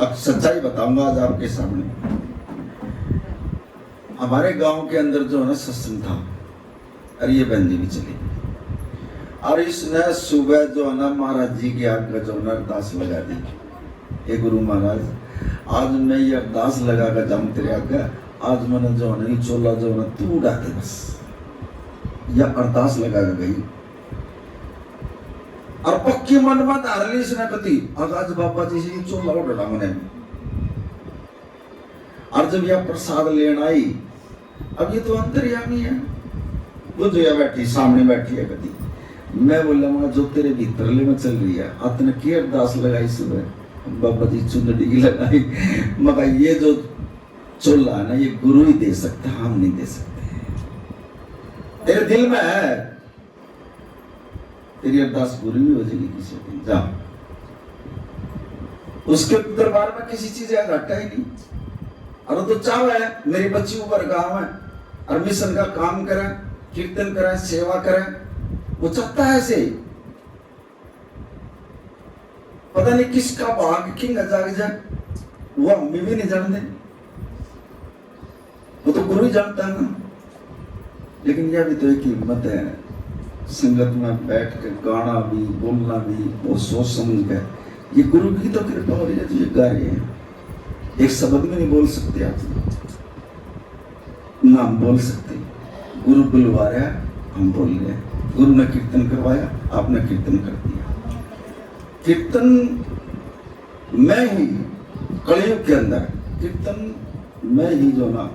अब सच्चाई बताऊंगा आज आपके सामने। हमारे गांव के अंदर जो है ना सत्संग था, और ये बहन जी भी चली और इसने सुबह जो है ना महाराज जी की आग का जो है ना अरदास लगा दी। हे गुरु महाराज, आज मैं ये अरदास लगा कर जाऊं तेरे आगे, आज मैंने जो है ना ये चोला जो है ना तू उड़ा दे बस। यह अरदास लगा कर गई और पक्की मन में धार ली इसने कति आज बाबा जी से चोला उड़ा मैंने। और जब यह प्रसाद लेना आई, अब ये तो अंतर्यामी है, वो जो यह बैठी सामने बैठी है कति। मैं बोला मां जो तेरे भीतर ले में चल रही है, आपने की अरदास लगाई सुबह बाबा जी चुनरी लगाई। मगर ये जो चोला है ना ये गुरु ही दे सकता, हम नहीं दे सकते। तेरे दिल में है, तेरी अरदास पूरी भी हो जाएगी किसी दिन। जा उसके दरबार में किसी चीज का घाटा ही नहीं। और तो चाव है मेरी बच्ची ऊपर गांव है और मिशन का काम करे, कीर्तन करे, सेवा करे, वो चाहता है ऐसे। पता नहीं किसका भाग किंग जाग जाए, वो हम भी नहीं जानते, वो तो गुरु ही जानता है ना। लेकिन यह भी तो एक हिम्मत है, संगत में बैठ कर गाना भी बोलना भी बहुत सोच समझ कर। ये गुरु की तो कृपा हो रही है, तो ये गा रहे हैं। एक शब्द में नहीं बोल सकते आप, ना हम बोल सकते। गुरु बुलवा रहा है, हम बोल रहे हैं। गुरु ने कीर्तन करवाया, आपने कीर्तन कर दिया। कीर्तन में ही कलयुग के अंदर कीर्तन में ही जो ना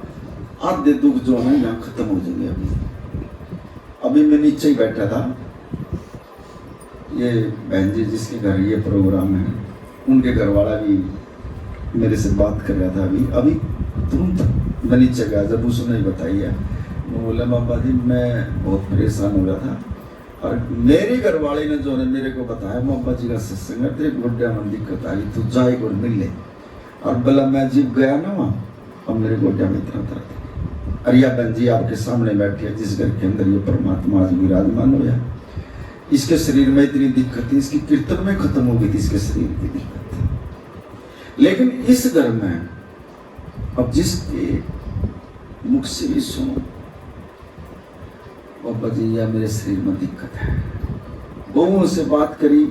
आधे दुख जो है यहाँ खत्म हो जाएंगे। अभी मैं नीचे ही बैठा था, ये बहन जी जिसके घर ये प्रोग्राम है, उनके घर वाला भी मेरे से बात कर रहा था। अभी तुरंत मैं नीचे गया, जब उसने बताई है, वो बोला बाबा जी मैं बहुत परेशान हो रहा था और मेरी घरवाली ने जो है मेरे को बताया बाबा जी का सत्संग है, तेरे गोड्या में दिक्कत आई, तू जाए और मिल ले। और बोला मैं जीप गया ना वहाँ, अब मेरे गोड्या में इतना दर्द। अरिया बहन जी आपके सामने बैठी है, जिस घर के अंदर ये परमात्मा आज विराजमान हो गया, इसके शरीर में इतनी दिक्कत थी, इसकी कीर्तन में खत्म हो गई थी इसके शरीर की दिक्कत। लेकिन इस घर में अब जिसके मुख से भी सुनो बाबा जी या मेरे शरीर में दिक्कत है, बहुओं से बात करी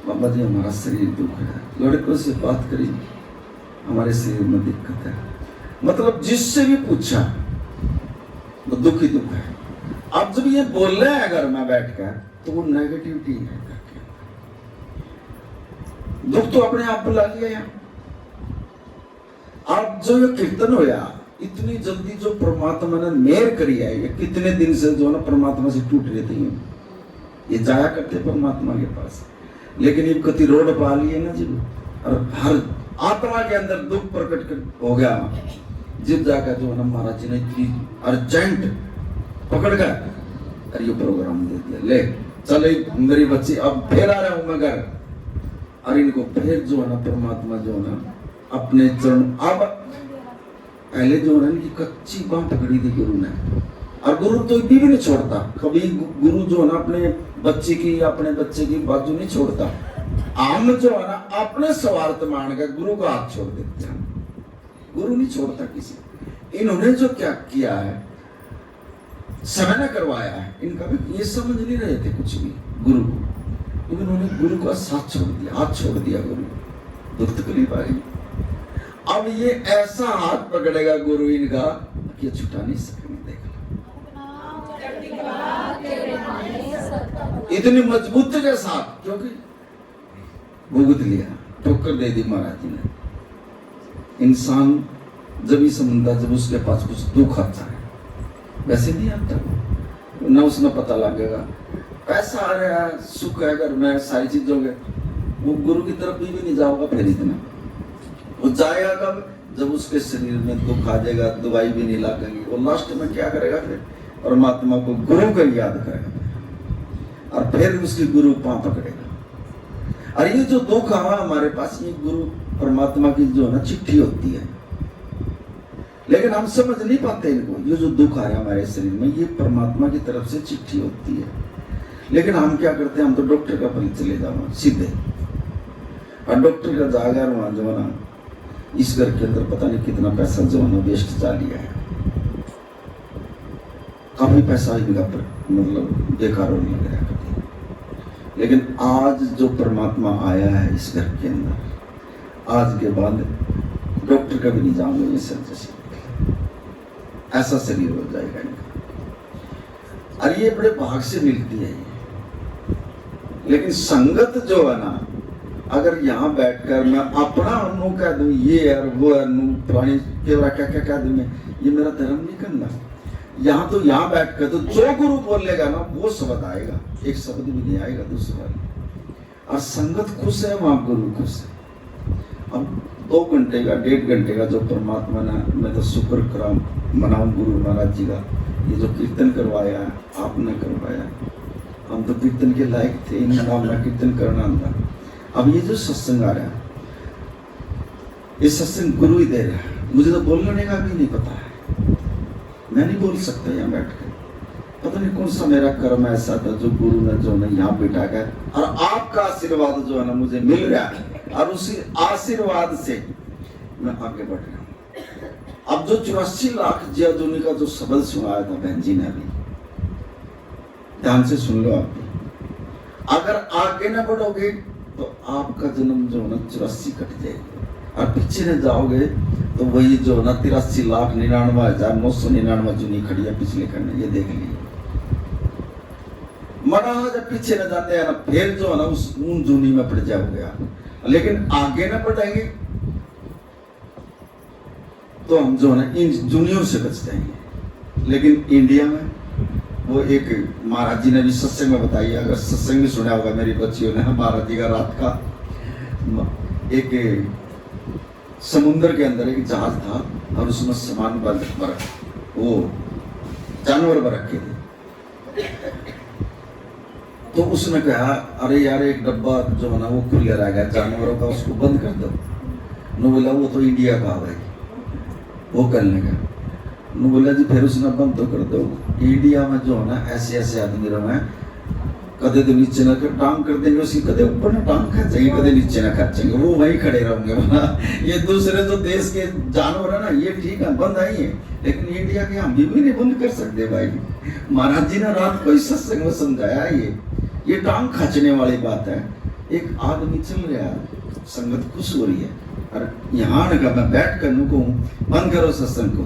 बाबा जी हमारा शरीर दुख है, लड़कों से बात करी हमारे शरीर में दिक्कत है। मतलब जिससे भी पूछा वो दुख ही दुख है। अब जब ये बोल रहे हैं घर में बैठकर, तो वो नेगेटिविटी है। दुख तो अपने आप बुला लिया यहाँ। अब जो ये कीर्तन होया, इतनी जल्दी जो परमात्मा ने मेहर करी है, ये कितने दिन से जो ना परमात्मा से टूट रहे थे, ये जाया करते परमात्मा के पास। लेकिन ये कति रोड पा लिए ना जी, और हर आत्मा के अंदर दुख प्रकट हो गया। जिब जाकर जो है ना महाराज जी ने इतनी अर्जेंट पकड़ गया और ये प्रोग्राम दे दिया, ले चले मेरी बच्ची अब फिर आ रहा हूं मैं घर। और इनको फिर जो है ना परमात्मा जो है ना अपने चरण, अब पहले जो है ना इनकी कच्ची बात पकड़ी थी गुरु ने, और गुरु तो भी नहीं छोड़ता कभी। गुरु जो है ना अपने बच्चे की, अपने बच्चे की बाजू नहीं छोड़ता। हम जो है ना अपने स्वार्थ मान कर गुरु का हाथ छोड़ देते हैं, गुरु नहीं छोड़ता किसी। इन्होंने जो क्या किया है, समय ने करवाया है, इनका भी ये समझ नहीं रहे थे कुछ भी गुरु को। इन्होंने गुरु का साथ छोड़ दिया, हाथ छोड़ दिया गुरु, दुख तकलीफ आई। अब ये ऐसा हाथ पकड़ेगा गुरु इनका कि छुटा नहीं सकेंगे। देख इतनी मजबूती के साथ, क्योंकि भुगत लिया, ठोकर दे दी महाराज जी ने। इंसान जब ही समझता जब उसके पास कुछ दुख आता है, वैसे नहीं आता ना, उसमें पता लगेगा पैसा आ रहा है, सुख है घर में, सारी चीजों के, वो गुरु की तरफ भी नहीं जाओगा। फिर इतना वो जाएगा कब, जब उसके शरीर में दुख आ जाएगा, दवाई भी नहीं लगेगी, वो लास्ट में क्या करेगा, फिर परमात्मा को गुरु का याद करेगा और फिर उसकी गुरु पांव पकड़ेगा। और ये जो दुख आवा हमारे पास, ये गुरु परमात्मा की जो ना चिट्ठी होती है, लेकिन हम समझ नहीं पाते इनको। ये जो दुख आया हमारे शरीर में, ये परमात्मा की तरफ से चिट्ठी होती है। लेकिन हम क्या करते हैं, हम तो डॉक्टर का पास चले जाओ सीधे, और डॉक्टर का जागर वहां जो ना इस घर के अंदर पता नहीं कितना पैसा जो है ना वेस्ट जा लिया है, काफी पैसा इनका मतलब बेकार होने लग रहा है। लेकिन आज जो परमात्मा आया है इस घर के अंदर, आज के बाद डॉक्टर का भी नहीं जाऊंगा ये सर जैसे ऐसा शरीर हो जाएगा इनका। और ये बड़े भाग से मिलती है ये। लेकिन संगत जो है ना, अगर यहाँ बैठकर मैं अपना अनु कह दूं ये है वो है अनु पुरानी क्या क्या क्या कह दूं मैं, ये मेरा धर्म नहीं करना। यहाँ तो यहाँ बैठकर तो जो गुरु बोलेगा ना वो शब्द आएगा, एक शब्द भी नहीं आएगा दूसरा। और संगत खुश है वहां गुरु खुश है। अब 2 घंटे का 1.5 घंटे का जो परमात्मा ने, मैं तो शुक्र करा मनाऊं गुरु महाराज जी का, ये जो कीर्तन करवाया आपने करवाया, हम तो कीर्तन के लायक थे, इन नाम में कीर्तन करना था। अब ये जो सत्संग आ रहा है, ये सत्संग गुरु ही दे रहा है, मुझे तो बोलने का भी नहीं पता है, मैं नहीं बोल सकता यहाँ बैठ कर। पता नहीं कौन सा मेरा कर्म ऐसा था जो गुरु ने जो है यहाँ बिठा कर, और आपका आशीर्वाद जो है ना मुझे मिल रहा है, और उसी आशीर्वाद से मैं आगे बढ़ रहा हूँ। अब जो 84 लाख जिया जोनी का जो शब्द सुनाया था बहन जी ने, अभी ध्यान से सुन लो आप भी। अगर आगे ना बढ़ोगे तो आपका जन्म जो है ना 84 कट जाएगी, और पीछे न जाओगे तो वही जो ना 83,99,999 जूनी खड़ी है पिछले करने, ये देख लीजिए। मना जब पीछे न जाते हैं ना, फिर जो है ना उस ऊन जूनी में पड़ जाओगे आप। लेकिन आगे न बढ़ेंगे तो हम जो है ना इन जूनियों से बच जाएंगे। लेकिन इंडिया में वो एक महाराज जी ने भी सत्संग में बताई, अगर सत्संग भी सुना होगा मेरी बच्चियों ने, महाराज जी का रात का एक समुद्र के अंदर एक जहाज था और उसमें सामान वो जानवर पर रखे थे। तो उसने कहा अरे यार एक डब्बा जो है ना वो खुले रह गया जानवरों का, उसको बंद कर दो। नो बोला वो तो इंडिया का है वो करने का। नो बोला जी फिर उसने बंद तो कर दो। इंडिया में जो है ना ऐसे ऐसे आदमी रहे, कदे तो नीचे ना कर टांग कर देंगे उसकी, कदे ऊपर ना टांग खींचेंगे, कदे नीचे ना खींचेंगे, वो वहीं खड़े रहेंगे। ये दूसरे जो देश के जानवर है ना ये ठीक है बंद आई है, लेकिन इंडिया के हम भी नहीं बंद कर सकते भाई। महाराज जी ने रात को इस सत्संग में समझाया ये टांग खींचने वाली बात है। एक आदमी चल रहा है, संगत खुश हो रही है, और यहाँ ना मैं बैठ कर नुको बंद करो सत्संग को,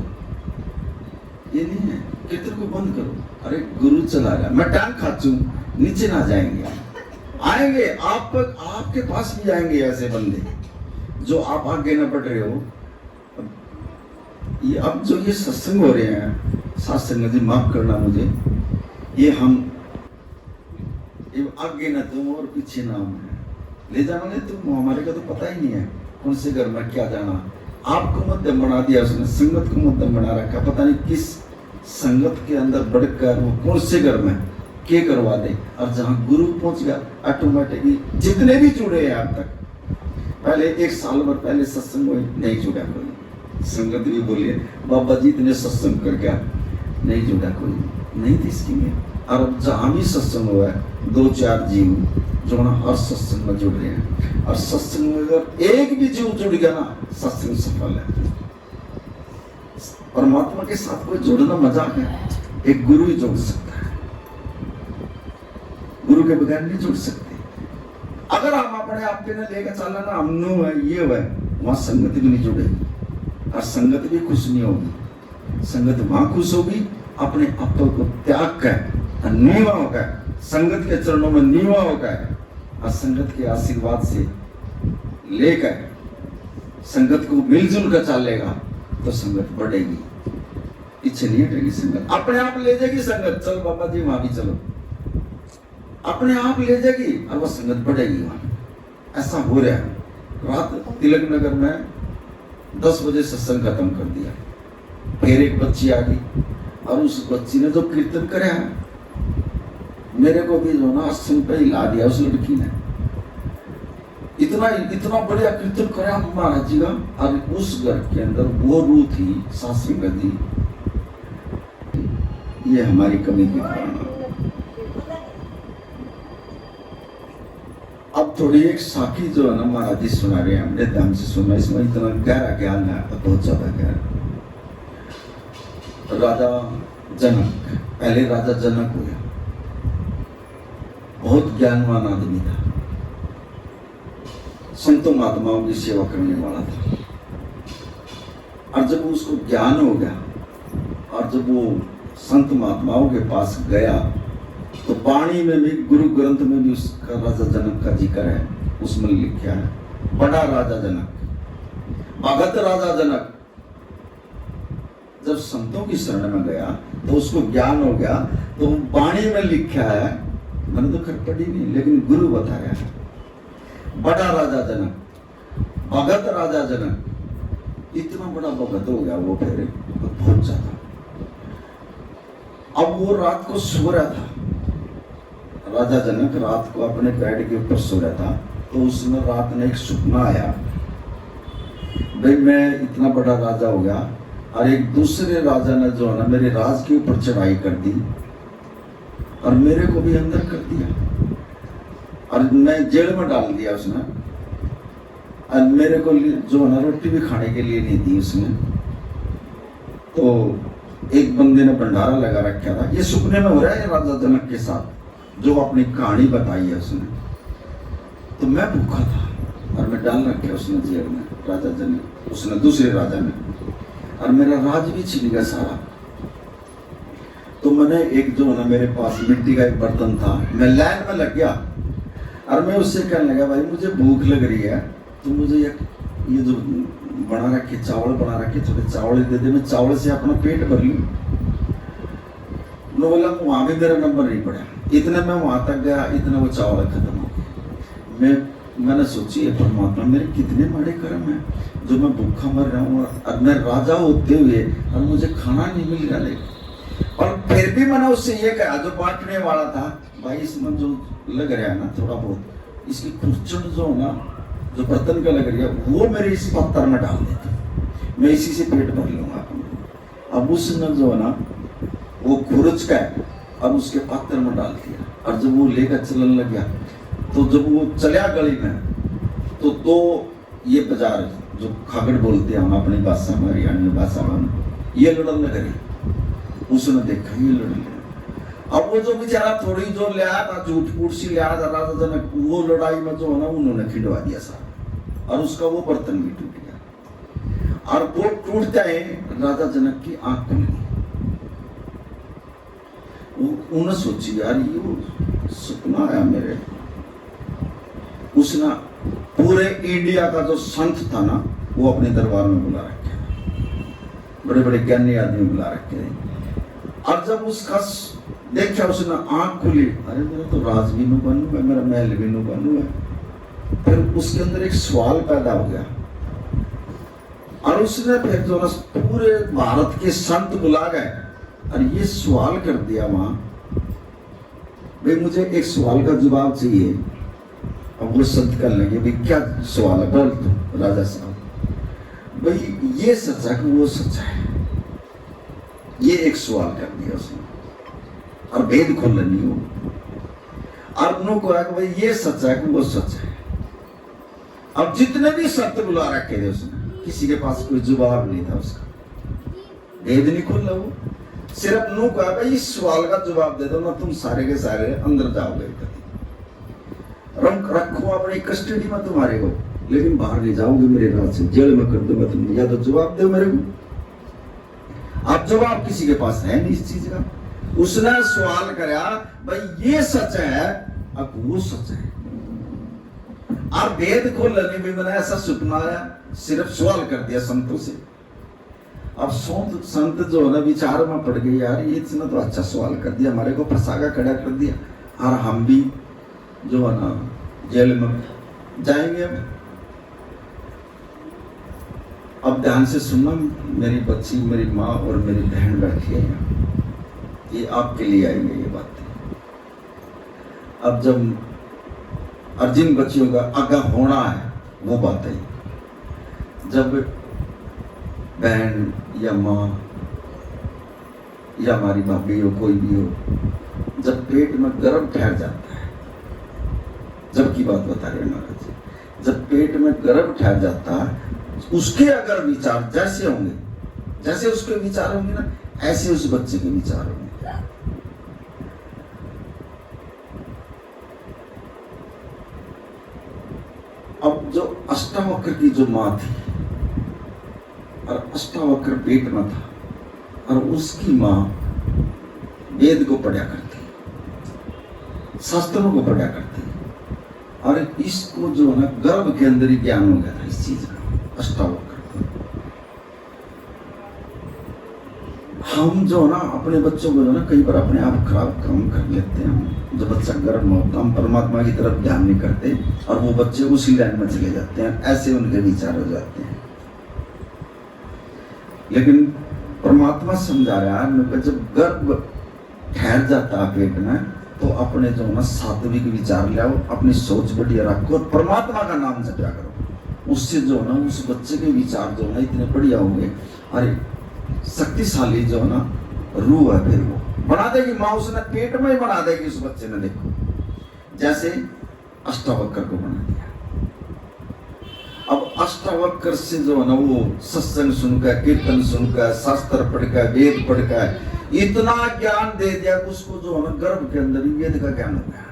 ये नहीं है कीर्तन को बंद करो। अरे गुरु चला रहा है, मैं टांग खाचू नीचे ना जाएंगे, आएंगे आपके पास भी आएंगे ऐसे बंदे जो आप आगे ना बढ़ रहे हो। ये अब जो ये सत्संग हो रहे हैं, सत्संग जी माफ करना मुझे, ये हम आगे ना तुम और पीछे ना हम ले जाना तुम, हमारे का तो पता ही नहीं है कौन से घर में क्या जाना। आपको मध्यम बना दिया उसने, संगत को मध्यम बना रखा, पता नहीं किस संगत के अंदर बढ़कर वो कौन से घर में क्या करवा दे। और जहां गुरु पहुंच गया ऑटोमेटिकली जितने भी जुड़े हैं अब तक, पहले 1 साल भर पहले सत्संग में नहीं जुड़ा कोई, संगत भी बोलिए बाबा जी इतने सत्संग कर गया, नहीं जुड़ा कोई, नहीं थी स्कीम में। और अब जहां भी सत्संग हुआ है 2-4 जीव जो ना हर सत्संग में जुड़ रहे हैं, और सत्संग में अगर एक भी जीव जुड़ गया ना सत्संग सफल है। परमात्मा के साथ कोई जुड़ना मजाक है, एक गुरु ही जोड़ सकता है, गुरु के बगैर नहीं जुड़ सकते। अगर हम अपने आप के ना लेकर चलना ना हमनू है ये है, वहां संगत भी नहीं जुड़ेगी और संगत भी खुश नहीं होगी। संगत वहां खुश होगी अपने आप को त्याग कर नीवा होगा, संगत के चरणों में नीवा होगा, और संगत के आशीर्वाद से लेकर संगत को मिलजुल कर चलेगा तो संगत बढ़ेगी, पीछे नहीं हटेगी। संगत अपने आप ले जाएगी, संगत चल बाबा जी वहां भी चलो, अपने आप ले जाएगी और वह संगत बढ़ेगी वहां। ऐसा हो रहा है। रात तिलक नगर में 10 बजे सत्संग खत्म कर दिया, फिर एक बच्ची आ गई और उस बच्ची ने जो कीर्तन कराया मेरे को भी जो ना आसन पे हिला दिया उस लड़की ने। इतना बढ़िया कीर्तन कराया महाराज जी का। और उस घर के अंदर वो रूह थी सासी गदी, ये हमारी कमी की कारण। अब थोड़ी एक साखी जो है ना महाराज जी सुना रहे हैं, हमने ध्यान से सुना, इसमें इतना गहरा ज्ञान है, बहुत ज्यादा गहरा। राजा जनक, पहले राजा जनक हुआ, बहुत ज्ञानवान आदमी था, संतों महात्माओं की सेवा करने वाला था। और जब उसको ज्ञान हो गया और जब वो संत महात्माओं के पास गया तो वाणी में भी, गुरु ग्रंथ में भी उसका राजा जनक का जिक्र है। उसमें लिखा है बड़ा राजा जनक, भगत राजा जनक। जब संतों की शरण में गया तो उसको ज्ञान हो गया, तो वाणी में लिखा है, मैंने तो खैर पढ़ी नहीं लेकिन गुरु बताया है, बड़ा राजा जनक, भगत राजा जनक। इतना बड़ा भगत हो गया वो फिर बहुत ज्यादा। अब वो रात को सो रहा था, राजा जनक रात को अपने बेड के ऊपर सो रहा था, तो उसने रात में एक सपना आया, भाई मैं इतना बड़ा राजा हो गया और एक दूसरे राजा ने जो है ना मेरे राज के ऊपर चढ़ाई कर दी और मेरे को भी अंदर कर दिया और मैं जेल में डाल दिया उसने, और मेरे को जो है ना रोटी भी खाने के लिए नहीं दी उसने। तो एक बंदे ने भंडारा लगा रखा था, ये सपने में हो रहा है राजा जनक के साथ, जो अपनी कहानी बताई है उसने। तो मैं भूखा था और मैं डाल रखा उसने जेल में, राजा जनक, उसने दूसरे राजा ने, और मेरा राज भी छिन गया सारा। तो मैंने एक जो ना मेरे पास मिट्टी का एक बर्तन था, मैं लाइन में लग गया और मैं उससे कहने लगा, भाई मुझे भूख लग रही है, तो मुझे ये जो बना रखे चावल बना रखे, थोड़े चावल दे दे, मैं चावल से अपना पेट भर लूं। बोला वहां भी मेरा नंबर नहीं पड़ा, इतने में वहां तक गया, इतना वो चावल खत्म हो गया। मैंने सोची है परमात्मा मेरे कितने बड़े कर्म है जो मैं भूखा मर रहा हूँ और मैं राजा होते हुए और मुझे खाना नहीं मिल रहा। लेकिन और फिर भी मैंने उससे ये कहा जो बांटने वाला था, भाई इसमें जो लग रहा है ना थोड़ा बहुत, इसकी खुरचन जो ना जो बर्तन का लग रही है वो मेरे इस पत्थर में डाल देते, मैं इसी से पेट भर लूंगा। अब उसने जो है ना वो खुरच का अब उसके पत्थर में डाल दिया, और जब वो लेकर चलने लग गया तो जब वो चलिया गली में तो ये बाजार जो खागड़ बोलते हैं हम अपनी भाषा में, हरियाणवी भाषा में, ये लड़न लग रही। उसने देखा ये लड़ लिया। अब वो जो बेचारा थोड़ी जो लिया था झूठ फूट सी लिया था राजा जनक, वो लड़ाई में जो है ना उन्होंने खिंडवा दिया सारा, और उसका वो बर्तन भी टूट गया। और वो टूटता है राजा जनक की आंख खुल गई। उन्होंने सोची यार ये सपना आया मेरे। उसने पूरे इंडिया का जो संत था ना वो अपने दरबार में बुला रखे, बड़े बड़े ज्ञानी आदमी बुला रखे। और जब उसका देखा उसने आंख खुली, अरे मेरा तो राज भी न बनू है, मेरा महल भी न बनू है। फिर उसके अंदर एक सवाल पैदा हो गया, और उसने फिर जो पूरे भारत के संत बुला गए और ये सवाल कर दिया वहां, भाई मुझे एक सवाल का जवाब चाहिए। अब वो संत कर लगे, भाई क्या सवाल है बोल तू राजा साहब, भाई ये सच है कि वो सच है, ये एक सवाल कर दिया उसने, और भेद खोल नहीं हो। और उन्होंने कहा कि भाई ये सच है कि वो सच है। अब जितने भी संत बुला रखे थे उसने, किसी के पास कोई जवाब नहीं था, उसका भेद नहीं खोला। वो सिर्फ नू कहा भाई इस सवाल का जवाब दे दो ना, तुम सारे के सारे अंदर जाओगे, रखो अपनी कस्टडी में तुम्हारे को, लेकिन बाहर नहीं जाओगे मेरे राज से, जेल में कर दूंगा तुम, या तो जवाब दो मेरे को। अब जवाब किसी के पास है नहीं इस चीज का। उसने सवाल कराया भाई ये सच है, अब वो सच है, और भेद खोल लेने में मैंने ऐसा सपना आया, सिर्फ सवाल कर दिया संतों से। अब संत जो है ना विचार में पड़ गए, यार ये इतना तो अच्छा सवाल कर दिया, हमारे को फंसा खड़ा कर दिया, और हम भी जो है ना जेल में जाएंगे। अब ध्यान से सुनना, मेरी बच्ची, मेरी माँ और मेरी बहन बैठी है यहाँ, ये आपके लिए आएंगे ये बातें। अब जब अर्जुन बच्चियों का आगा होना है वो बातें, जब बहन या माँ या हमारी भाभी हो, कोई भी हो, जब पेट में गर्म ठहर जाता है जब की बात बता रहे हैं महाराज जी। जब पेट में गर्भ ठहर जाता उसके अगर विचार जैसे होंगे, जैसे उसके विचार होंगे ना, ऐसे उस बच्चे के विचार होंगे। अब जो अष्टावक्र की जो माँ थी और अष्टावक्र पेट में था और उसकी माँ वेद को पढ़ा करती, शास्त्रों को पढ़ा करती, और इसको जो है ना गर्भ के अंदर ही ज्ञान हो गया था इस चीज का, अष्टावक्र। हम जो ना अपने बच्चों को जो ना कई बार अपने आप खराब काम कर लेते हैं। जब बच्चा गर्भ में होता हम परमात्मा की तरफ ध्यान नहीं करते और वो बच्चे उसी लाइन में चले जाते हैं, ऐसे उनके विचार हो जाते हैं। लेकिन परमात्मा समझा रहा है जब गर्भ ठहर जाता है पेट में तो अपने जो ना सात्विक विचार ले आओ, अपनी सोच बढ़िया रखो और परमात्मा का नाम जपया करो। उससे जो ना उस बच्चे के विचार जो ना इतने बढ़िया होंगे। अरे शक्तिशाली जो ना रूह है, फिर वो बना देगी माँ, उसने पेट में ही बना देगी उस बच्चे ने। देखो जैसे अष्टावक्र को बना दिया। अब अष्टावक्र से जो है ना वो सत्संग सुनकर, कीर्तन सुनकर, शास्त्र पढ़कर, वेद पढ़कर इतना ज्ञान दे दिया कि उसको जो है ना गर्भ के अंदर ही वेद का ज्ञान हो गया।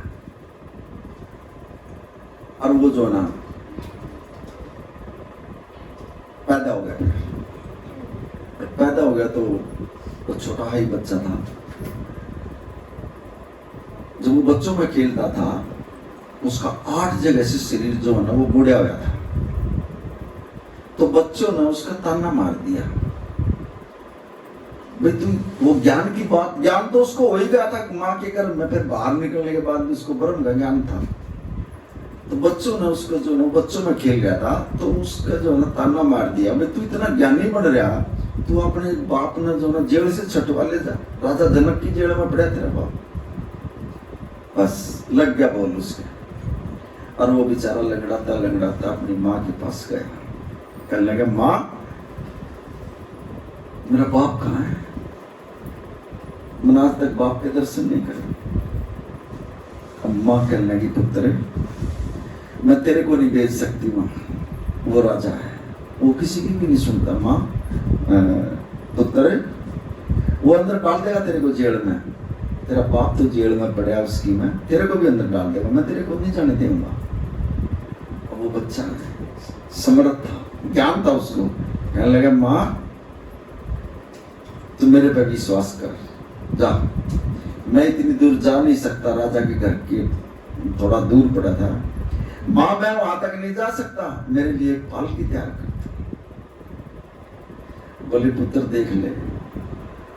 और वो जो है ना पैदा हो गया। पैदा हो गया तो वो छोटा ही बच्चा था। जब वो बच्चों में खेलता था उसका 8 जगह से शरीर जो है ना वो बूढ़ा हो गया था। तो बच्चों ने उसका ताना मार दिया, भाई तू वो ज्ञान की बात, ज्ञान तो उसको हो ही गया था माँ के घर में, फिर बाहर निकलने के बाद भी उसको ब्रह्म का ज्ञान था। तो बच्चों ने उसको जो ना बच्चों में खेल गया था तो उसका जो है ना ताना मार दिया, भाई तू इतना ज्ञानी बन रहा, तू अपने बाप ने जो ना जेल से छुटवा ले जा, राजा जनक की जेल में पड़ा तेरा बाप। बस लग गया बोल उसके। और वो बेचारा लंगड़ाता अपनी माँ के पास गया, कहने लगा माँ मेरा बाप कहाँ है? मैंने आज तक बाप के दर्शन नहीं करे। अब माँ कहने लगी पुत्र मैं तेरे को नहीं भेज सकती माँ, वो राजा है, वो किसी की भी नहीं सुनता माँ। पुत्र वो अंदर डाल देगा तेरे को जेल में, तेरा बाप तो जेल में पड़ा है उसकी, मैं तेरे को भी अंदर डाल देगा, मैं तेरे को नहीं जाने दूंगा। वो बच्चा समर्थ था, ज्ञान था उसको, कहने लगा माँ तू मेरे पे विश्वास कर, जा। मैं इतनी दूर जा नहीं सकता, राजा के घर के थोड़ा दूर पड़ा था, माँ मैं वहां तक नहीं जा सकता, मेरे लिए एक पालकी तैयार कर। बोले पुत्र देख ले,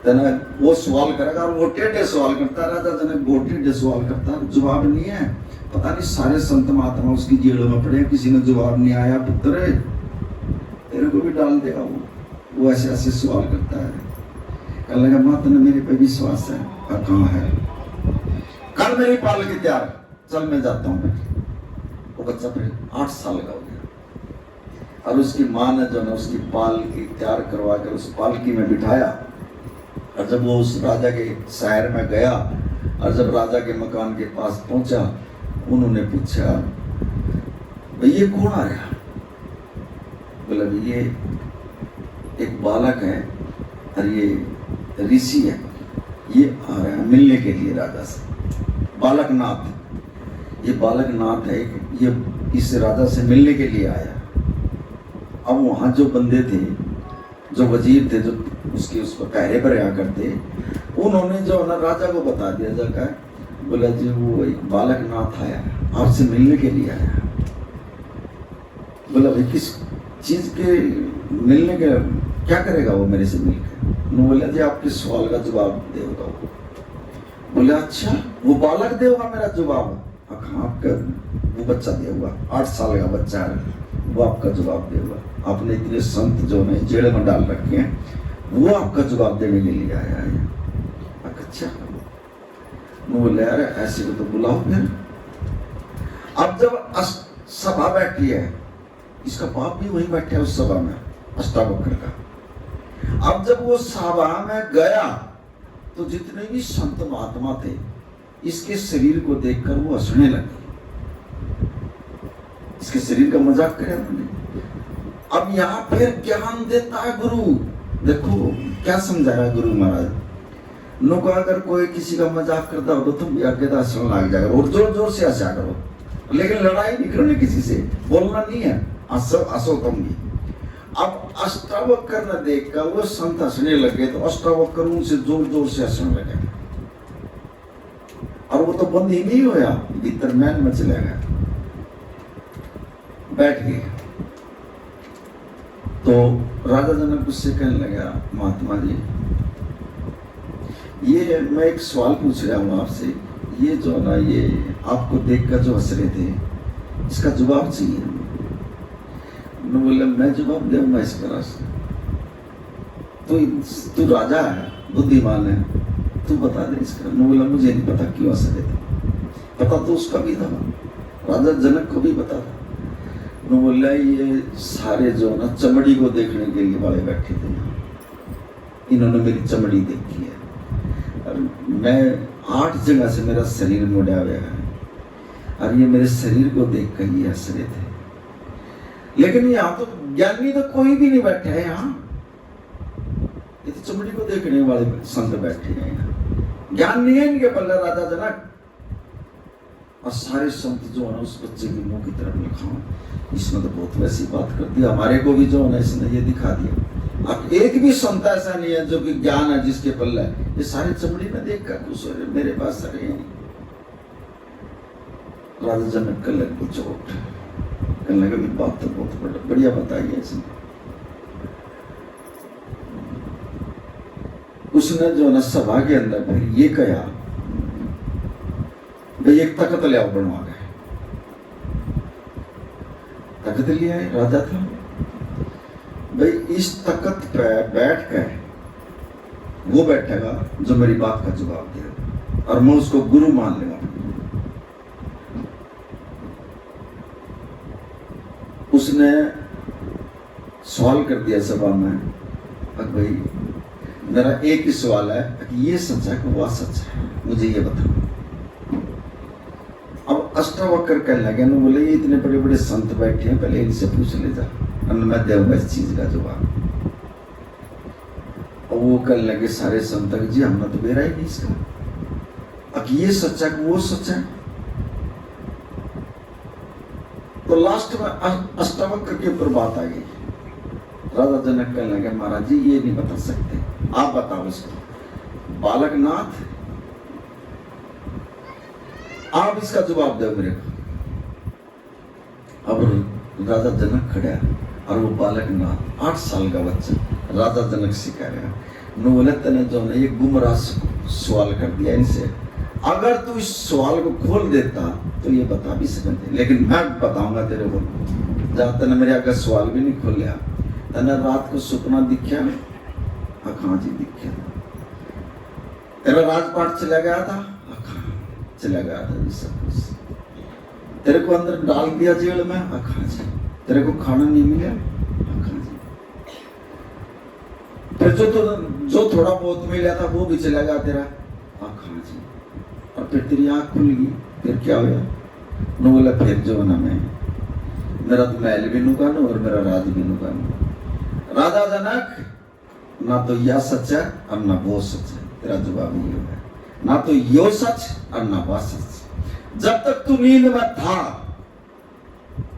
जनक वो सवाल करेगा और वो टेढ़े सवाल करता, राजा जनक वो टेढ़े सवाल करता, जवाब नहीं है। पता नहीं सारे संत महात्मा उसकी जेलों में पड़े, किसी ने जवाब नहीं आया। पुत्र तेरे को भी डाल देगा वो ऐसे ऐसे सवाल करता है। कहने लगा माँ तूने मेरे पे विश्वास है? कहाँ है? कल मेरी पालकी तैयार, चल मैं जाता हूँ। वो बच्चा फिर 8 साल का हो गया और उसकी माँ ने जो ना उसकी पालकी तैयार करवा कर उस पालकी में बिठाया। और जब वो उस राजा के शहर में गया और जब राजा के मकान के पास पहुंचा, उन्होंने पूछा भाई ये कौन आ रहा? बोला ये एक बालक है और ये ऋषि है, ये आ रहा है मिलने के लिए राजा से। बालक नाथ, ये बालक नाथ है, ये इस राजा से मिलने के लिए आया। अब वहाँ जो बंदे थे, जो वजीर थे, जो उसके उस पर पहरे पर आया करते, उन्होंने जो ना राजा को बता दिया जाकर, बोला जी वो एक बालक नाथ आया, आपसे मिलने के लिए आया। बोला भाई किस चीज के मिलने के, क्या करेगा वो मेरे से मिलकर? बोला जी आपके सवाल का जवाब देगा वो। बोले अच्छा वो बालक देगा मेरा जवाब? हाँ आपका वो बच्चा देगा, 8 साल का बच्चा है, वो आपका जवाब देगा। आपने इतने संत जो ने जेल में डाल रखे हैं, वो आपका जवाब देने के लिए आया है। अच्छा बोले अरे ऐसे को तो बुलाओ फिर। अब जब सभा बैठी है, इसका बाप भी वहीं बैठा है उस सभा में, अष्टावक्र का। अब जब वो सभा में गया तो जितने भी संत महात्मा थे, इसके शरीर को देखकर वो हंसने लगे। इसके शरीर का मजाक करे उन्होंने। अब यहाँ फिर ज्ञान देता है गुरु। देखो क्या समझाया गुरु महाराज नो को, अगर कोई किसी का मजाक करता हो तो तुम भी आगे हंसने लग जाएगा और जोर जोर से हंसा करो, लेकिन लड़ाई नहीं करनी किसी से, बोलना नहीं है, हंसो हंसो तुम भी। अब अष्टावक्र ने देखकर वो संत हंसने लगे तो अष्टावक्र उनसे जोर जोर से हंसने लगे और वो तो बंद ही नहीं होया, भीतर मैन में चला गया, बैठ गए। तो राजा जनक उससे कहने लगा, महात्मा जी ये मैं एक सवाल पूछ रहा हूँ आपसे, ये जो ना ये आपको देखकर जो हंस रहे थे इसका जवाब चाहिए। न बोले मैं जवाब दूंगा इसका रास्ता, तू राजा है, बुद्धिमान है, तू बता दे इसका। न बोला मुझे नहीं पता क्यों हंस रहे थे, पता तो उसका भी था, राजा जनक को भी पता था। न बोला ये सारे जो ना चमड़ी को देखने के लिए वाले बैठे थे, इन्होंने मेरी चमड़ी देखी है और मैं 8 जगह से मेरा शरीर मुड़ा हुआ है और ये मेरे शरीर को देख कर ये हंस रहे थे। लेकिन यहाँ तो ज्ञानी तो कोई भी नहीं बैठा है, यहाँ ये तो चमड़ी को देखने वाले संत बैठे हैं, यहाँ ज्ञान नहीं है इनके पल्ले राजा जनक। और सारे संत जो है उस बच्चे के मुंह की तरफ लिखा, इसने तो बहुत वैसी बात कर दी, हमारे को भी जो है इसने ये दिखा दिया। अब एक भी संत ऐसा नहीं है जो कि ज्ञान है जिसके पल्ले, ये सारे चमड़ी में देख कर खुश हो रहे, मेरे पास आ रहे हैं। राजा जनक का लग चोट, कहने लगा बात तो बहुत बढ़िया बताई है इसने। उसने जो ना सभा के अंदर फिर ये कहा, भाई एक तख्त ले आओ बनवा गए। तख्त ले आए, राजा था भाई, इस तख्त पे बैठ कर वो बैठेगा जो मेरी बात का जवाब दे और मैं उसको गुरु मान लूंगा। उसने सवाल कर दिया सभा में, भाई मेरा एक ही सवाल है कि ये सच है कि वह सच है, मुझे ये बताओ। अब अष्टावक्र कहने लगे, ना बोले ये इतने बड़े बड़े संत बैठे हैं, पहले इनसे पूछ ले जा, मैं दूंगा इस चीज का जवाब। और वो कहने लगे सारे संत, जी हमने तो बेरा ही नहीं इसका, अब ये सच है कि वो सच है। तो लास्ट में अष्टावक्र के ऊपर बात आ गई। राजा जनक कहने लगे, महाराज जी ये नहीं बता सकते, आप बताओ इसको। बालकनाथ, आप इसका जवाब दो मेरे को। अब राजा जनक खड़ा और वो बालकनाथ 8 साल का बच्चा राजा जनक से कह रहा, नोलत ने जो ने ये गुमराह सवाल कर दिया इनसे, अगर तू इस सवाल को खोल देता तो ये बता भी सकते, लेकिन मैं बताऊंगा तेरे को। जब तने मेरे आगे सवाल भी नहीं खोलिया, तने रात को सपना दिखा, हाँ जी दिखा, तेरा राजपाट चला गया था, चला गया था जी सब कुछ, तेरे को अंदर डाल दिया जेल में, हाँ जी, तेरे को खाना नहीं मिला, हाँ जी, फिर जो थोड़ा बहुत मिला था वो भी चला गया तेरा, हाँ जी, और फिर तेरी आँख खुल गई, फिर क्या हुआ? नो बोला फिर जो ना मैं मेरा तो महल भी नुकानो और मेरा राज भी नुकानो। राजा जनक, ना तो यह सच है और ना वो सच है, तेरा जवाब ये है, ना तो यो सच और ना वह सच। जब तक तू नींद में था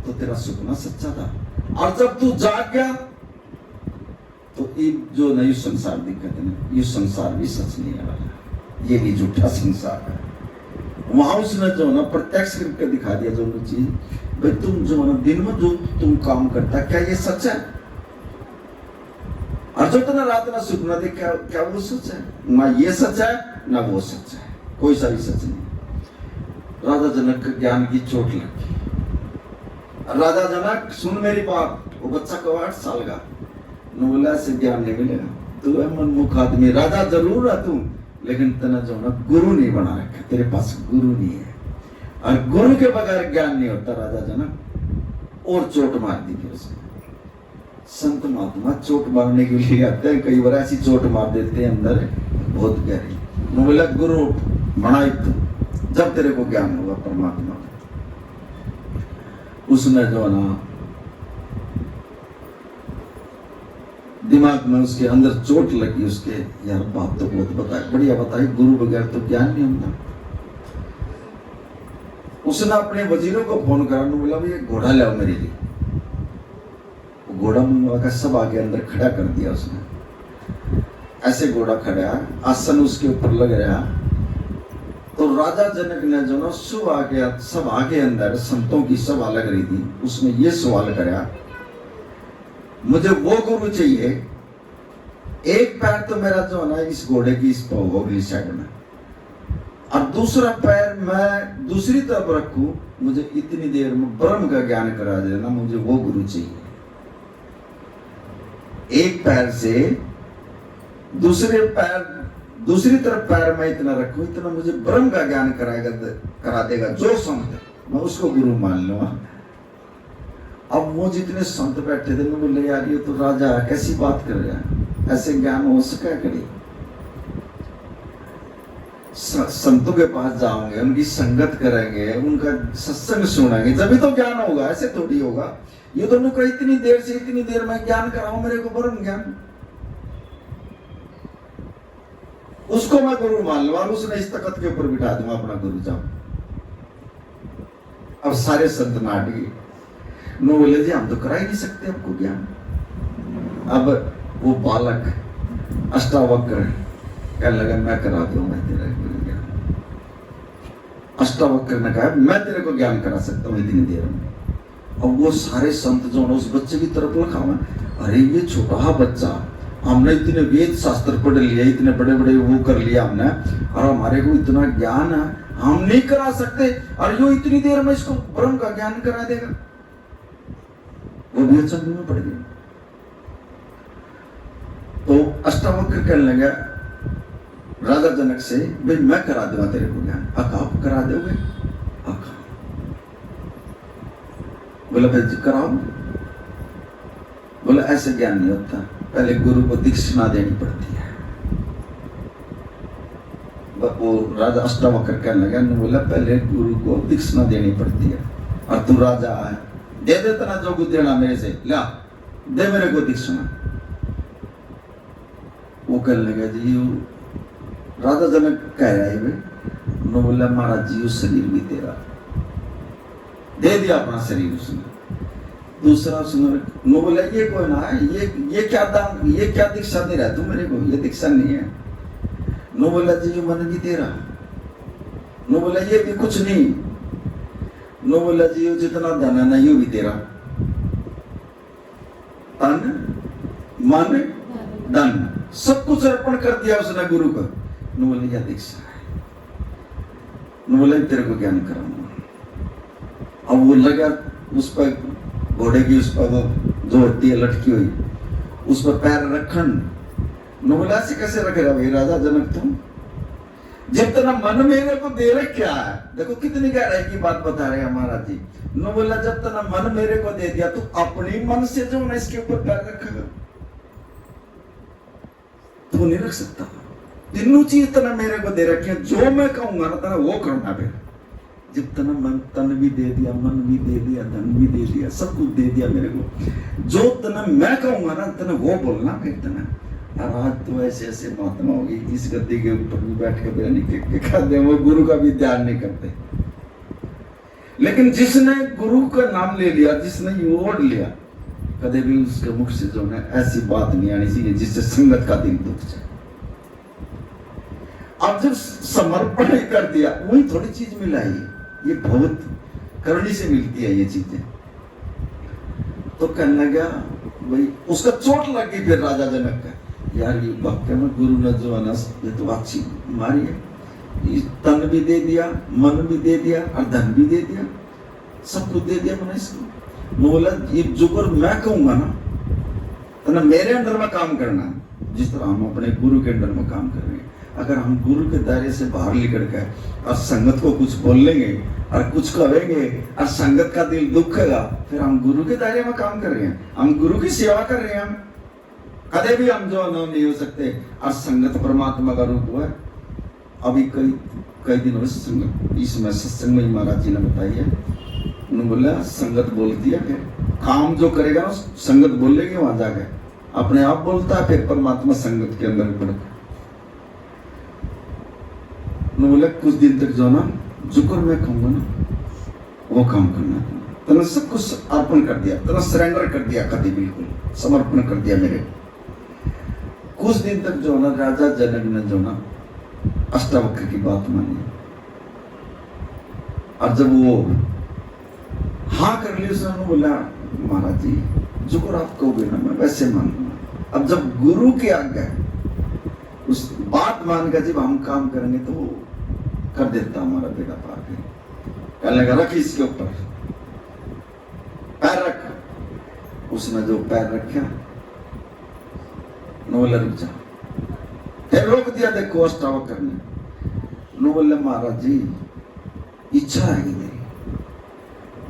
तो तेरा सपना सच्चा था, और जब तू जाग गया तो एक जो नई संसार दिक्कत है, ये संसार भी सच नहीं है, ये भी झूठा संसार है। वहां उसने जो ना प्रत्यक्ष करके दिखा दिया जो चीज, भाई तुम जो ना दिन में जो तुम काम करता क्या ये सच है? और जो तुमने रात में सपना देखा क्या वो सच है? ना ये सच है ना वो सच है, कोई सा भी सच नहीं। राजा जनक के ज्ञान की चोट लगी। राजा जनक सुन मेरी बात, वो बच्चा को 8 साल का, बोला से ज्ञान नहीं मिलेगा, तू है मनमुख आदमी, राजा जरूर है तू, लेकिन तना जो ना गुरु नहीं बना रखा, तेरे पास गुरु नहीं है, और गुरु के बगैर ज्ञान नहीं होता। राजा जनक और चोट मार दी फिर उसने। संत महात्मा चोट मारने के लिए आते हैं, कई बार ऐसी चोट मार देते हैं अंदर बहुत गहरी। बोला गुरु बना तू, जब तेरे को ज्ञान होगा परमात्मा। उसने जो ना दिमाग में उसके अंदर चोट लगी उसके, यार बात तो बहुत बताई, बढ़िया बताई, गुरु बगैर तो ज्ञान नहीं होता। उसने अपने वजीरों को फोन करा, बोला भाई घोड़ा लाओ मेरे लिए। घोड़ा मंगवा कर सब आगे अंदर खड़ा कर दिया उसने। ऐसे घोड़ा खड़ा, आसन उसके ऊपर लग रहा। तो राजा जनक ने जो ना सब आगे अंदर संतों की सभा लग रही थी, उसने ये सवाल करा, मुझे वो गुरु चाहिए, एक पैर तो मेरा जो है ना इस घोड़े की इस होगी साइड में, और दूसरा पैर मैं दूसरी तरफ रखूं, मुझे इतनी देर में ब्रह्म का ज्ञान करा देना, मुझे वो गुरु चाहिए। एक पैर से दूसरी तरफ पैर मैं इतना रखूं, इतना मुझे ब्रह्म का ज्ञान करा देगा जो संत, मैं उसको गुरु मान लूंगा। अब वो जितने संत बैठे थे मैं बोले, यार ये तो राजा कैसी बात कर रहा है, ऐसे ज्ञान हो सका करे। संतों के पास जाओगे, उनकी संगत करेंगे, उनका सत्संग सुनेंगे, जब तो ज्ञान होगा, ऐसे थोड़ी होगा। ये तो उनको इतनी देर से इतनी देर में ज्ञान कराऊं, मेरे को ब्रह्म ज्ञान, उसको मैं गुरु मान लूं, उसने इस तख्त के ऊपर बिठा दूंगा अपना गुरु। जाओ। अब सारे संत नाट गए, नो बोले जी हम तो करा ही नहीं सकते आपको ज्ञान। अब वो बालक अष्टावक्र कहने लगा, मैं करा दूंगा तेरा ज्ञान। अष्टावक्र ने कहा, मैं तेरे को ज्ञान करा सकता हूँ इतनी देर में। अब वो सारे संत जो उस बच्चे की तरफ लखा हुआ, अरे ये छोटा बच्चा, हमने इतने वेद शास्त्र पढ़ लिया, इतने बड़े बड़े वो कर लिया हमने, और हमारे को इतना ज्ञान है, हम नहीं करा सकते, और यो इतनी देर में इसको ब्रह्म का ज्ञान करा देगा। वो भी अचंभे में पड़ गए। तो अष्टावक्र कहने लगा राजा जनक से, भाई मैं करा दूंगा तेरे को ज्ञान। आप करा दोगे? बोला भाई जी कराओ। बोला ऐसे ज्ञान नहीं होता, पहले गुरु को दीक्षा देनी पड़ती है। वो राजा अष्टावक्र कहने लगा, बोला पहले गुरु को दीक्षा देनी पड़ती है, और तू राजा है, दे देता ना जो कुछ देना मेरे से, ला दे मेरे को दीक्षा। वो कहने लगा जी राजा जनक कह रहा है, बोला महाराज जी उस शरीर भी तेरा, दे दिया अपना शरीर उसने। दूसरा उसने नो बोला ये कोई ना है, ये क्या दान, ये क्या दीक्षा दे रहा है तू मेरे को, ये दीक्षा नहीं है। नो बोला जी ये मन भी तेरा। नो बोला ये भी कुछ नहीं। नो बोला जी ये जितना धन है ना ये भी तेरा, तन मन धन सब कुछ अर्पण कर दिया उसने गुरु को। नो बोला यह दीक्षा है। नो बोला तेरे को ज्ञान कराऊंगा। अब वो लगा उस पर घोड़े की, उस पर वो जो होती है लटकी हुई, उस पर पैर रखन। नो बोला ऐसे कैसे रखेगा भाई राजा जनक तुम, जितना मन मेरे को दे रखा है, देखो कितनी गहराई की बात बता रहे हैं महाराज जी। नो बोला जब तना मन मेरे को दे दिया, तू अपनी मन से जो ना इसके ऊपर पैर रखेगा, तू नहीं रख सकता। तीनों चीज तना मेरे को दे रखी है, जो मैं कहूंगा ना तना वो करना। फिर जब तना मन, तन भी दे दिया, मन भी दे दिया, धन भी दे दिया, सब कुछ दे दिया मेरे को, जो तना मैं कहूंगा ना तना वो बोलना। फिर तना और आज तो ऐसे ऐसे महात्मा होगी इस गद्दी के ऊपर भी बैठ के बिरयानी के खाते, वो गुरु का भी ध्यान नहीं करते। लेकिन जिसने गुरु का नाम ले लिया, जिसने ओढ़ लिया, कदे भी उसके मुख से जो है ऐसी बात नहीं आनी चाहिए जिससे संगत का दिल दुख जाए। अब जब समर्पण कर दिया, वही थोड़ी चीज मिला है, ये बहुत करनी से मिलती है ये चीजें। तो कहने लगा भाई, उसका चोट लगी फिर राजा जनक का, यार ये वाक्य में गुरु ने जो है ना ये तो अच्छी मारी है, तन भी दे दिया, मन भी दे दिया, और धन भी दे दिया, सब कुछ दे दिया मैंने इसको। बोला ये जो कर मैं कहूंगा ना, तो ना मेरे अंडर में काम करना, जिस तरह हम अपने गुरु के अंडर में काम कर रहे हैं। अगर हम गुरु के दायरे से बाहर निकल गए और संगत को कुछ बोल लेंगे और कुछ करेंगे और संगत का दिल दुखेगा, फिर हम गुरु के दायरे में काम कर रहे हैं, हम गुरु की सेवा कर रहे हैं। हम कदे भी हम जो नहीं हो सकते। और संगत परमात्मा का रूप हुआ। अभी कई दिनों से इसमें सत्संग में महाराज जी ने बताई है उन्होंने बोला संगत बोल दिया है, काम जो करेगा ना संगत बोलेगी वहां जाके, अपने आप बोलता है फिर परमात्मा संगत के अंदर पड़। उन्होंने बोला कुछ दिन तक जो ना जुकर मैं कहूंगा ना वो काम करना, तने सब कुछ अर्पण कर दिया, तने सरेंडर कर दिया, कभी बिल्कुल समर्पण कर दिया मेरे। कुछ दिन तक जो ना राजा जनक ने जो ना अष्टावक्र की बात मानी, और जब वो हाँ कर ली उसने बोला महाराज जी जो कर आप कहोगे ना मैं वैसे मानूंगा। अब जब गुरु की आज्ञा उस बात मान कर जब हम काम करेंगे तो वो कर देता हमारा बेटा पार के। कहने लगा रख इसके ऊपर पैर रख। उसने जो पैर रखा बोला रुक जा, फिर रोक दिया। देखो अष्टावक्र ने बोला महाराज जी इच्छा है मेरी।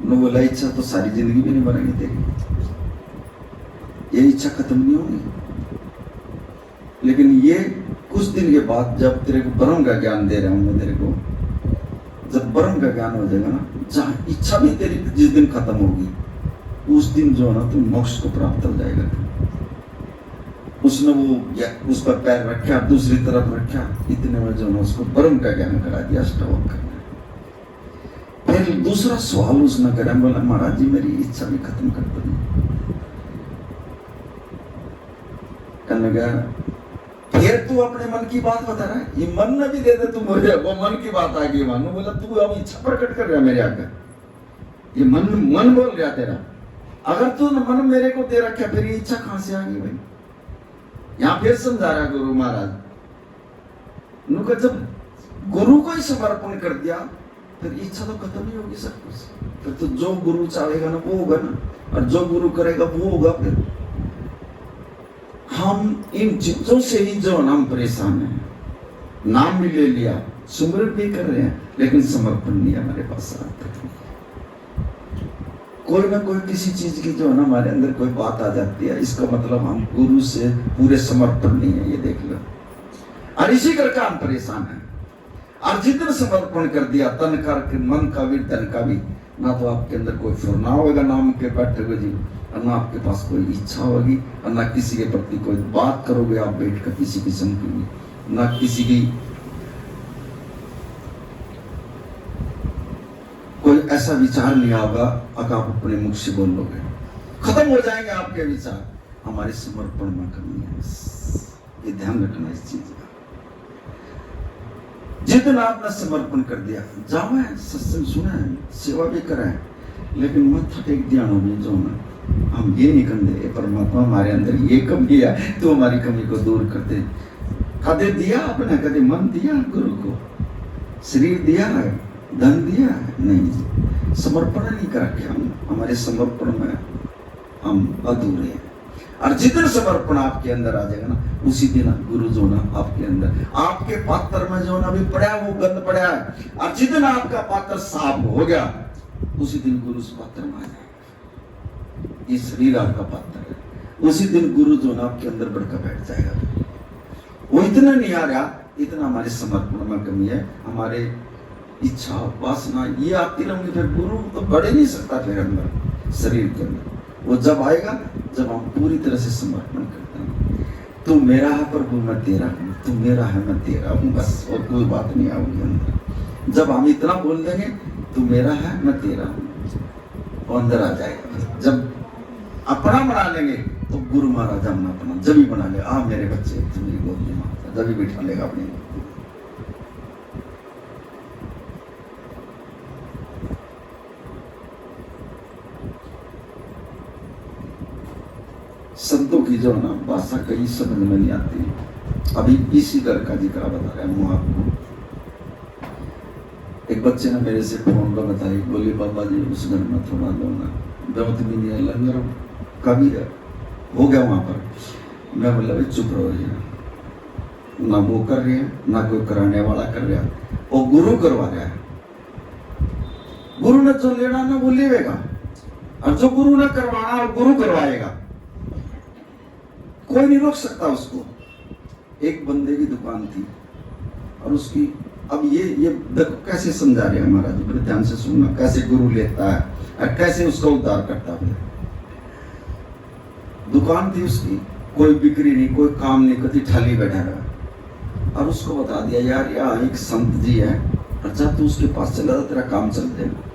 नो बोला इच्छा तो सारी जिंदगी भी नहीं बनेगी तेरी, ये इच्छा खत्म नहीं होगी, लेकिन ये कुछ दिन के बाद जब तेरे को ब्रह्म का ज्ञान दे रहा हूं मैं तेरे को, जब ब्रह्म का ज्ञान हो जाएगा ना, जहां इच्छा भी तेरी जिस दिन खत्म होगी उस दिन जो है ना तू मोक्ष को प्राप्त हो जाएगा। उसने वो उस पर पैर रखा, दूसरी तरफ रखा, इतने में जो ना उसको ब्रह्म का ज्ञान करा दिया अष्टावक्र ने। फिर दूसरा सवाल उसने करा, बोला महाराज जी मेरी इच्छा भी खत्म कर दो। कहने लगा फिर तू अपने मन की बात बता रहा है, ये मन ने भी दे दे तू मुझे, वो मन की बात आ गई मानो। बोला तू अब इच्छा प्रकट कर रहा मेरे आगे, ये मन बोल रहा तेरा। अगर तू मन मेरे को दे रखा फिर ये इच्छा कहां से आ गई भाई। यहां फिर समझा रहा गुरु महाराज, उनका जब गुरु को ही समर्पण कर दिया फिर इच्छा तो खत्म ही होगी सब कुछ। फिर तो जो गुरु चाहेगा ना वो होगा ना, और जो गुरु करेगा वो होगा। फिर हम इन चीजों से ही जो नाम परेशान है, नाम भी ले लिया, सुमरन भी कर रहे हैं, लेकिन समर्पण नहीं हमारे पास आता। कोई ना कोई किसी चीज की जो है ना हमारे अंदर कोई बात आ जाती है, इसका मतलब हम गुरु से पूरे समर्पण नहीं है, ये देख लो। और इसी करके हम परेशान है। और जितना समर्पण कर दिया तन का मन का भी तन का भी, ना तो आपके अंदर कोई फुरना होगा नाम के बैठे हुए जी, और ना आपके पास कोई इच्छा होगी, और ना किसी के प्रति कोई बात करोगे आप बैठकर किसी किस्म की, ना किसी की कोई ऐसा विचार नहीं होगा अगर आप अपने मुख से बोल लोगे, खत्म हो जाएंगे आपके विचार। हमारे समर्पण में कमी है, ये ध्यान रखना इस चीज का। जितना आपने समर्पण कर दिया, जाओ है सत्संग सुना है, सेवा भी करा है, लेकिन मत टेक ध्यान होगी जो ना हम ये नहीं कर परमात्मा हमारे अंदर ये कमी है तो हमारी कमी को दूर कर दे। कदे दिया आपने, कदे मन दिया गुरु को, शरीर दिया है, धन दिया है, नहीं समर्पण नहीं कर रखे हम, हमारे समर्पण में हम अधूरे हैं। और जितना समर्पण आपके अंदर आ जाएगा ना, उसी दिन गुरु जो ना आपके अंदर, आपके पात्र में जो ना अभी पड़ा है वो गंद पड़ा है, और जितना आपका पात्र साफ हो गया उसी दिन गुरु उस पात्र में आ जाएगा। ये शरीर आपका पात्र है, उसी दिन गुरु जो ना आपके अंदर बढ़कर बैठ जाएगा। वो इतना नहीं आ रहा, इतना हमारे समर्पण में कमी है, हमारे इच्छा वासना ये आती रहेंगी, फिर गुरु तो बढ़ नहीं सकता फिर अंदर शरीर के अंदर। वो जब आएगा जब हम पूरी तरह से समर्पण करते हैं, तू मेरा है प्रभु मैं तेरा हूँ, तू मेरा है मैं तेरा हूँ, बस और कोई बात नहीं आऊंगी अंदर। जब हम इतना बोल देंगे तू मेरा है मैं तेरा हूँ, वो अंदर आ जाएगा। जब अपना बना लेंगे तो गुरु महाराज हमने अपना जब ही बना ले, आ मेरे बच्चे तू मेरी गोद में माता, जब ही बिठा लेगा अपनी। संतों की जो ना भाषा कहीं समझ में नहीं आती। अभी इसी घर का जिक्र बता रहा हूँ आपको। एक बच्चे ने मेरे से फोन पर बताई, बोली बाबा जी उस घर में थोड़ा लो ना, बहुत भी नहीं है, लंगर कभी हो गया वहां पर। मैं बोला भाई चुप रहो जी, ना वो कर रहे हैं ना कोई कराने वाला कर रहा है, वो गुरु करवा रहा है। गुरु ने जो लेना ना वो लेगा, और जो गुरु ने करवाना वो गुरु करवाएगा, कोई नहीं रोक सकता उसको। एक बंदे की दुकान थी और उसकी अब ये देखो कैसे समझा रहे हैं महाराज जी, बड़े ध्यान से सुनना, कैसे गुरु लेता है और कैसे उसका उद्धार करता है। दुकान थी उसकी, कोई बिक्री नहीं, कोई काम नहीं, कभी ठाली बैठा रहा, और उसको बता दिया यार यहाँ एक संत जी है, अच्छा तू उसके पास चला जा, तेरा काम चल जाएगा।